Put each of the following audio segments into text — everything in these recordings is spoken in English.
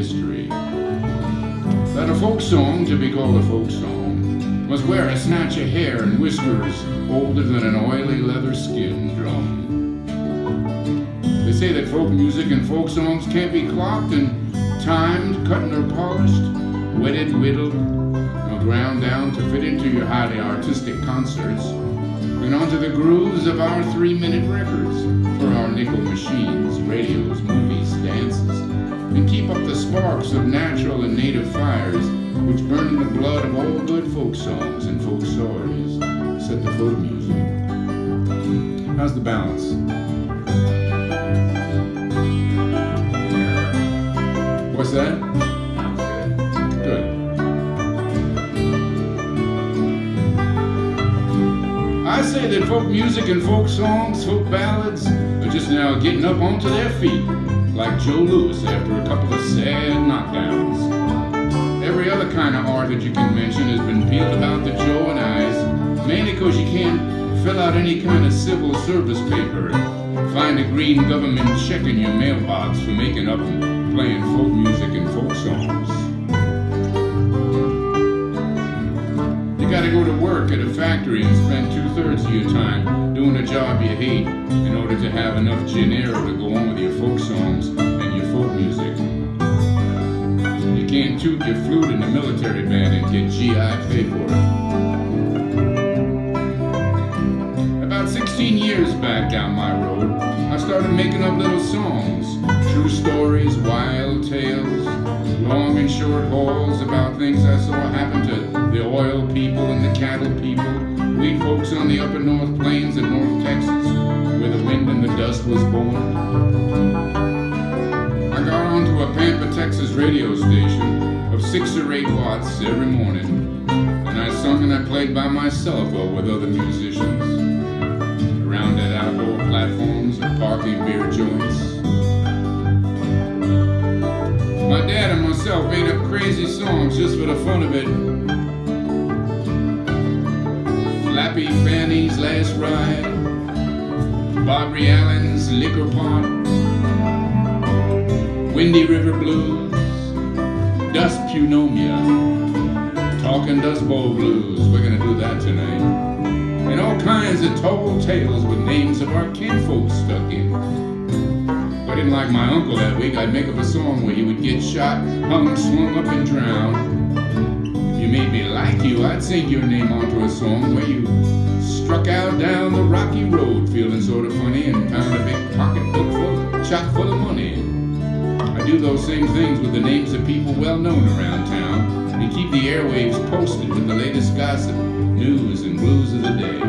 history. That a folk song, to be called a folk song, must wear a snatch of hair and whiskers older than an oily leather skin drum. They say that folk music and folk songs can't be clocked and timed, cut or polished, wetted, whittled, or ground down to fit into your highly artistic concerts, and onto the grooves of our 3-minute records for our nickel machines, radios, movies, dances, and keep up the sparks of natural and native fires which burn in the blood of all good folk songs and folk stories, set the folk music. How's the balance? What's that? Good. I say that folk music and folk songs, folk ballads, are just now getting up onto their feet, like Joe Louis after a couple of sad knockdowns. Every other kind of art that you can mention has been peeled about the Joe and I's, mainly because you can't fill out any kind of civil service paper and find a green government check in your mailbox for making up and playing folk music and folk songs. You gotta go to work at a factory and spend 2/3 of your time doing a job you hate in order to have enough gin air to go on with your folk songs and your folk music. You can't toot your flute in the military band and get GI pay for it. About 16 years back down my road, I started making up little songs. True stories, wild tales, long and short hauls about things I saw happen to the oil people and the cattle people, we folks on the upper North Plains of North Texas, where the wind and the dust was born. I got onto a Pampa, Texas radio station of 6 or 8 watts every morning, and I sung and I played by myself or with other musicians, around at outdoor platforms and parking beer joints. My dad and myself made up crazy songs just for the fun of it. Flappy Fanny's Last Ride, Bobby Allen's Liquor Pot, Windy River Blues, Dust Punomia, Talking Dust Bowl Blues, we're gonna do that tonight, and all kinds of tall tales with names of our kinfolk stuck in. If I didn't like my uncle that week, I'd make up a song where he would get shot, hung, swung up and drowned. If you made me like you, I'd sing your name onto a song where you struck out down the rocky road feeling sort of funny and found a big pocketbook chock full of money. I do those same things with the names of people well known around town and keep the airwaves posted with the latest gossip, news, and blues of the day.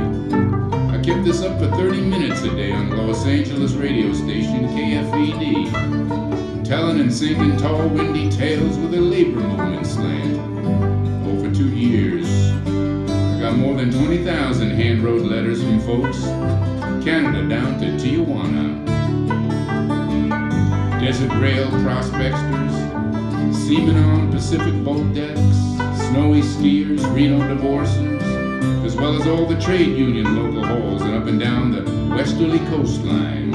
I kept this up for 30 minutes a day on the Los Angeles radio station KFED, telling and singing tall, windy tales with a labor movement slant. Oh, for 2 years, I got more than 20,000 hand-wrote letters from folks, Canada down to Tijuana. Desert rail prospectors, seamen on Pacific boat decks, snowy skiers, Reno divorcers, as well as all the trade union local halls and up and down the westerly coastline.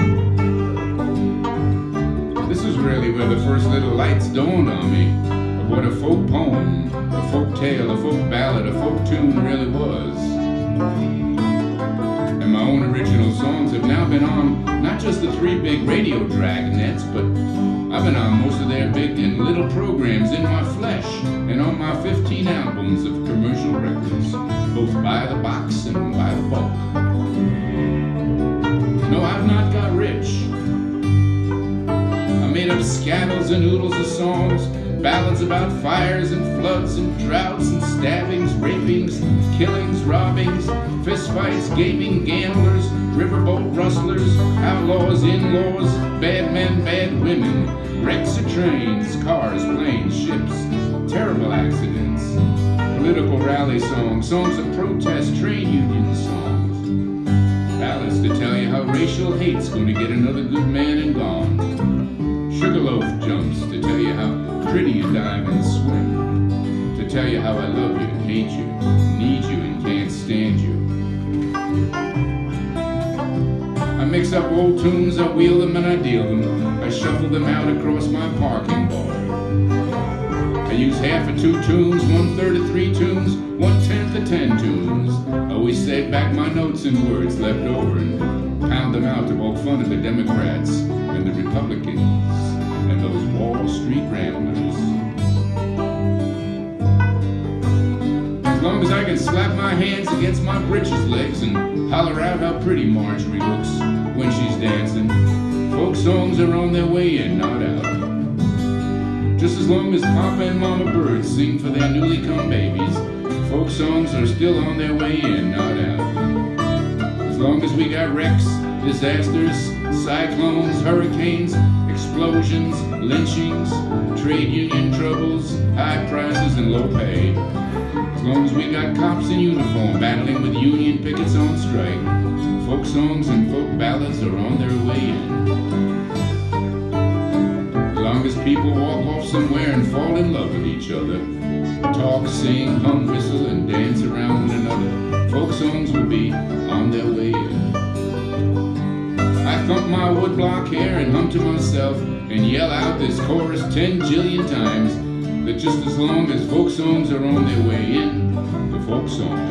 This is really where the first little lights dawned on me of what a folk poem, a folk tale, a folk ballad, a folk tune really was. And my own original songs have now been on not just the 3 big radio dragnets, but I've been on most of their big and little programs in my flesh and on my 15 albums of commercial records, both by the box and by the bulk. No, I've not got rich. I made up scattles and oodles of songs, ballads about fires and floods and droughts and stabbings, rapings, killings, robbings, fistfights, gaming, gamblers, riverboat rustlers, outlaws, in-laws, bad men, bad women, wrecks of trains, cars, planes, ships, terrible accidents, political rally songs, songs of protest, trade union songs, ballads to tell you how racial hate's going to get another good man and gone, sugarloaf jumps to tell you how pretty you dive and swim, to tell you how I love you and hate you, need you and can't stand you. I mix up old tunes, I wheel them and I deal them, I shuffle them out across my parking bar. They use half of 2 tunes, 1/3 of 3 tunes, 1/10 of 10 tunes. Always save back my notes and words left over and pound them out to poke fun at the Democrats and the Republicans and those Wall Street ramblers. As long as I can slap my hands against my britches legs and holler out how pretty Marjorie looks when she's dancing, folk songs are on their way in, not out. Just as long as Papa and Mama Birds sing for their newly come babies, folk songs are still on their way in, not out. As long as we got wrecks, disasters, cyclones, hurricanes, explosions, lynchings, trade union troubles, high prices and low pay. As long as we got cops in uniform battling with union pickets on strike, folk songs and folk ballads are on their way in. As long as people walk off somewhere and fall in love with each other, talk, sing, hum, whistle, and dance around one another, folk songs will be on their way in. I thump my woodblock hair and hum to myself and yell out this chorus 10 jillion times, that just as long as folk songs are on their way in, the folk song